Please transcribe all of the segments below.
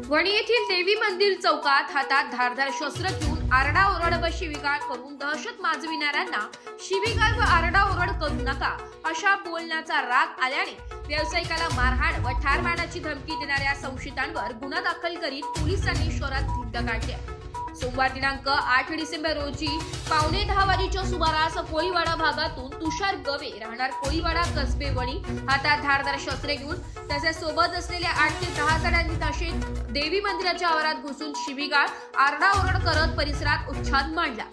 वणी येथील देवी मंदिर चौकात हातात धारदार शस्त्र घेऊन आरडाओरड व शिवीगाळ करून दहशत माजविणाऱ्यांना शिवीगाळ व आरडाओरड करू नका अशा बोलण्याचा राग आल्याने व्यावसायिकाला मारहाण व ठारमारण्याची धमकी देणाऱ्या संशयितांवर गुन्हा दाखल करीत पोलिसांनी शहरात धिंड काढली आहे. सोमवार दिनांक 8 डिसेंबर रोजी 9:15 वाजेच्या सुमारास कोळीवाडा भागातून तुषार गवे राहणार कोळीवाडा कसबे वणी हातात धारदार शस्त्रे घेऊन त्याच्या सोबत असलेल्या 8 ते 10 जणांनी तसे देवी मंदिराच्या आवारात घुसून शिवीगाळ आरडाओरड करत परिसरात उच्छाद मांडला.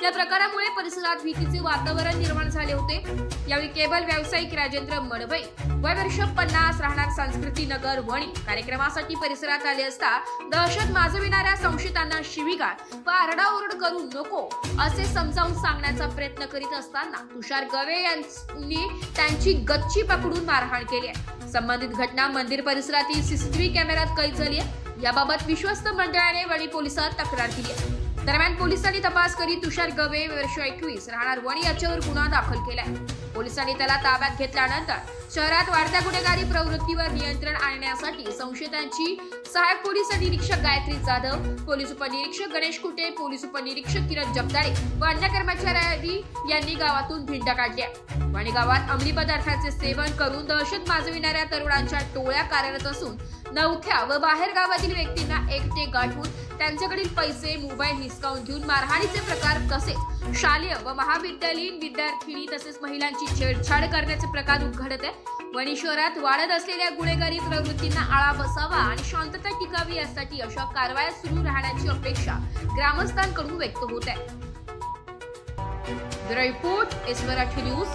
या प्रकारामुळे परिसरात भीतीचे वातावरण निर्माण झाले होते. यावेळी केबल व्यावसायिक राजेंद्र मडवई वय वर्ष 50 राहणार संस्कृती नगर वणी कार्यक्रमासाठी परिसरात आले असता दहशत माजविणाऱ्या संशयितांना शिवीगाळ व आरडाओरड करू नको असे समजावून सांगण्याचा प्रयत्न करीत असताना तुषार गवे यांनी त्यांची गच्ची पकडून मारहाण केली आहे. संबंधित घटना मंदिर परिसरातील सीसीटीव्ही कॅमेऱ्यात कैद झाली आहे. याबाबत विश्वस्त मंडळाने वणी पोलिसात तक्रार दिली आहे. दरम्यान पोलिसांनी तपास करीत तुषार गवे वर्ष 21 राहणार वणी याच्यावर गुन्हा दाखल केलाय. पोलिसांनी त्याला ताब्यात घेतल्यानंतर शहरात वाढत्या गुन्हेगारी प्रवृत्तीवर नियंत्रण आणण्यासाठी संशयितांची सहाय्यक पोलीस निरीक्षक गायत्री जाधव, पोलीस उपनिरीक्षक गणेश कुटे, पोलीस उपनिरीक्षक किरण जगदाळे व अन्य कर्मचारी यांनी गावातून धिंड काढली. वणी गावात अंमली पदार्थांचे सेवन करून दहशत माजविणाऱ्या तरुणांच्या टोळ्या कार्यरत असून नवख्या व बाहेर गावातील व्यक्तींना एकटे गाठून त्यांच्याकडील पैसे मोबाईल हिसकावून घेऊन मारहाणीचे प्रकार तसेच शालेय व महाविद्यालयीन विद्यार्थिनी तसेच महिलांची छेडछाड करण्याचे प्रकार उघडत आहे. वणी शहरात वाढत असलेल्या गुन्हेगारी प्रवृत्तींना आळा बसावा आणि शांतता टिकावी यासाठी अशा कारवाया सुरू राहण्याची अपेक्षा ग्रामस्थांकडून व्यक्त होत आहे. Bureau report, S Marathi news.